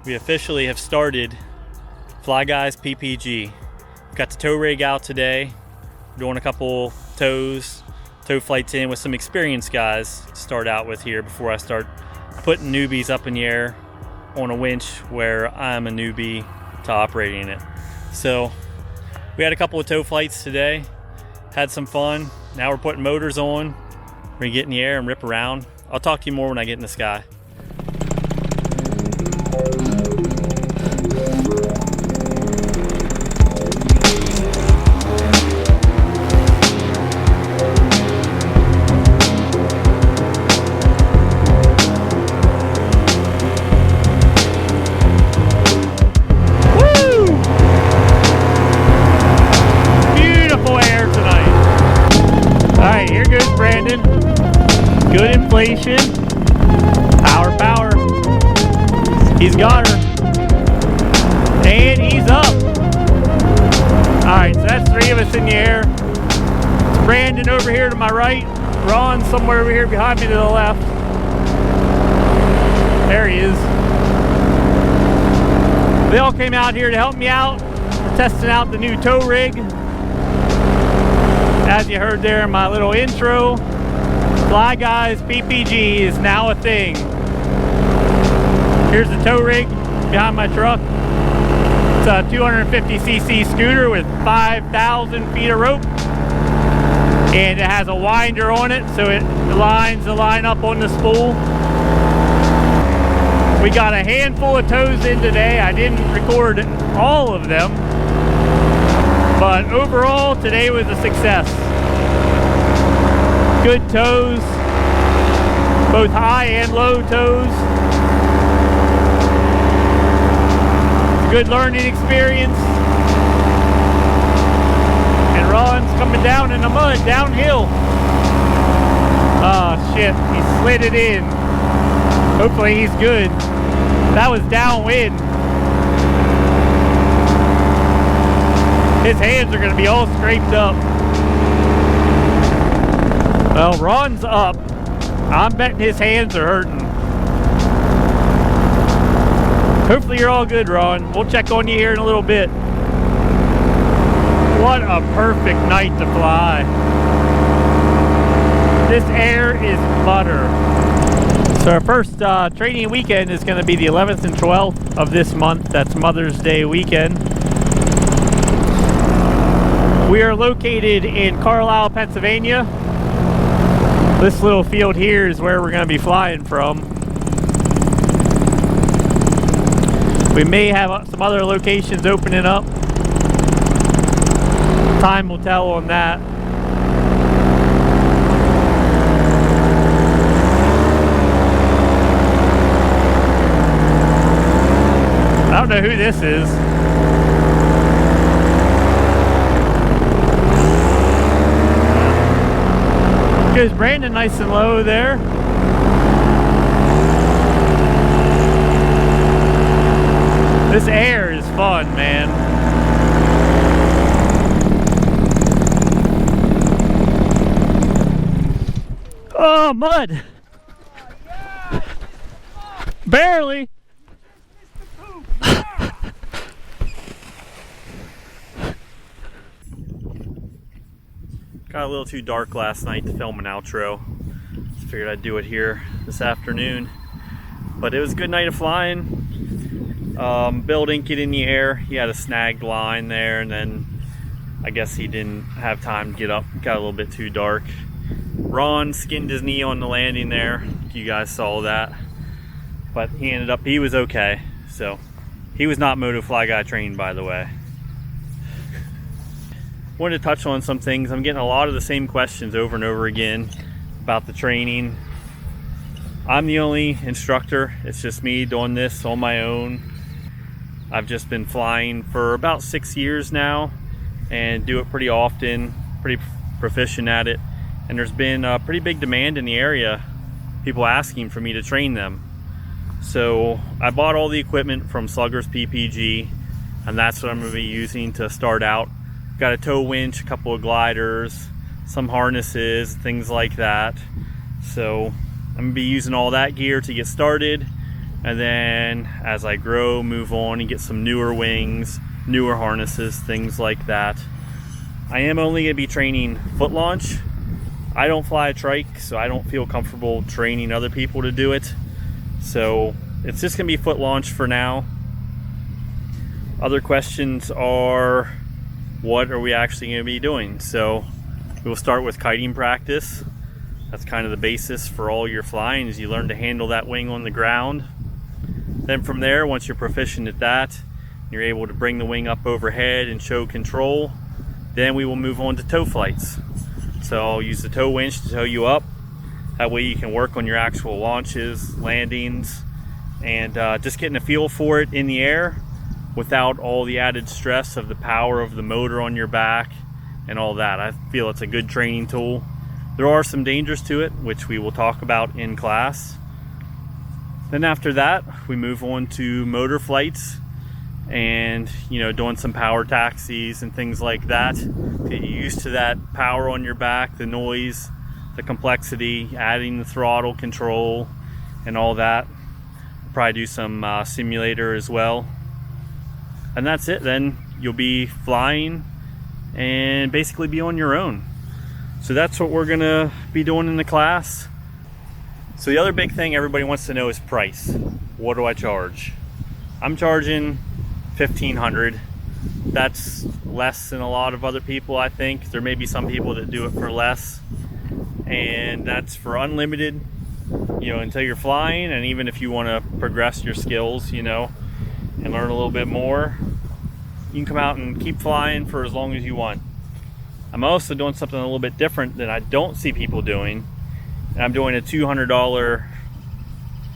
We officially have started Fly Guys PPG. Got the tow rig out today. We're doing a couple tow flights in with some experienced guys to start out with here before I start putting newbies up in the air on a winch where I'm a newbie to operating it. So we had a couple of tow flights today, had some fun. Now we're putting motors on. We're gonna get in the air and rip around. I'll talk to you more when I get in the sky. Good inflation, power, he's got her, and he's up. Alright, so that's three of us in the air. It's Brandon over here to my right, Ron somewhere over here behind me to the left. There he is. They all came out here to help me out. We're testing out the new tow rig. As you heard there in my little intro, Fly Guys PPG is now a thing. Here's the tow rig behind my truck. It's a 250cc scooter with 5,000 feet of rope. And it has a winder on it, so it lines the line up on the spool. We got a handful of tows in today. I didn't record all of them, but overall today was a success. Good tows, both high and low tows. It's a good learning experience. And Ron's coming down in the mud, downhill. Oh shit, he slid it in. Hopefully he's good. That was downwind. His hands are gonna be all scraped up. Well, Ron's up. I'm betting his hands are hurting. Hopefully you're all good, Ron. We'll check on you here in a little bit. What a perfect night to fly. This air is butter. So our first training weekend is going to be the 11th and 12th of this month. That's Mother's Day weekend. We are located in Carlisle, Pennsylvania. This little field here is where we're going to be flying from. We may have some other locations opening up. Time will tell on that. I don't know who this is. Goes Brandon nice and low there. This air is fun, man. Oh, mud. Barely. Got a little too dark last night to film an outro. Just figured I'd do it here this afternoon. But it was a good night of flying. Bill didn't get in the air. He had a snagged line there, and then I guess he didn't have time to get up. Got a little bit too dark. Ron skinned his knee on the landing there. You guys saw that. But he was okay. So he was not Moto Fly Guy trained, by the way. Wanted to touch on some things. I'm getting a lot of the same questions over and over again about the training. I'm the only instructor. It's just me doing this on my own. I've just been flying for about 6 years now and do it pretty often, pretty proficient at it. And there's been a pretty big demand in the area, people asking for me to train them. So I bought all the equipment from Sluggers PPG, and that's what I'm going to be using to start out. Got a tow winch, a couple of gliders, some harnesses, things like that. So I'm gonna be using all that gear to get started. And then as I grow, move on and get some newer wings, newer harnesses, things like that. I am only going to be training foot launch. I don't fly a trike, so I don't feel comfortable training other people to do it. So it's just going to be foot launch for now. Other questions are, what are we actually going to be doing? So we'll start with kiting practice. That's kind of the basis for all your flying, is you learn to handle that wing on the ground. Then from there, once you're proficient at that, you're able to bring the wing up overhead and show control. Then we will move on to tow flights. So I'll use the tow winch to tow you up. That way you can work on your actual launches, landings, and just getting a feel for it in the air without all the added stress of the power of the motor on your back and all that. I feel it's a good training tool. There are some dangers to it, which we will talk about in class. Then after that, we move on to motor flights and, you know, doing some power taxis and things like that. Get used to that power on your back, the noise, the complexity, adding the throttle control and all that. Probably do some simulator as well. And that's it. Then you'll be flying and basically be on your own. So that's what we're gonna be doing in the class. So the other big thing everybody wants to know is price. What do I charge? I'm charging $1,500. That's less than a lot of other people, I think. There may be some people that do it for less. And that's for unlimited, you know, until you're flying, and even if you want to progress your skills, you know, and learn a little bit more, you can come out and keep flying for as long as you want. I'm also doing something a little bit different that I don't see people doing. And I'm doing a $200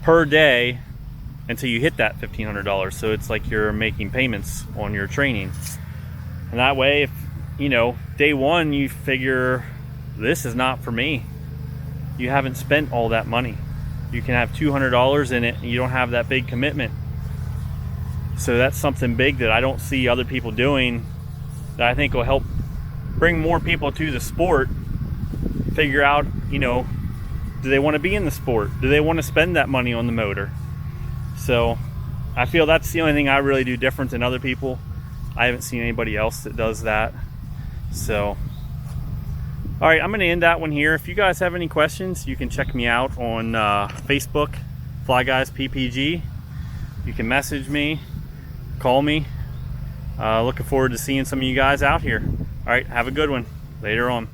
per day until you hit that $1,500. So it's like you're making payments on your training. And that way, if, you know, day one you figure, this is not for me, you haven't spent all that money. You can have $200 in it and you don't have that big commitment. So that's something big that I don't see other people doing, that I think will help bring more people to the sport. Figure out, you know, do they want to be in the sport? Do they want to spend that money on the motor? So I feel that's the only thing I really do different than other people. I haven't seen anybody else that does that. So, all right, I'm going to end that one here. If you guys have any questions, you can check me out on Facebook, Fly Guys PPG. You can message me, call me. Looking forward to seeing some of you guys out here. All right, have a good one. Later on.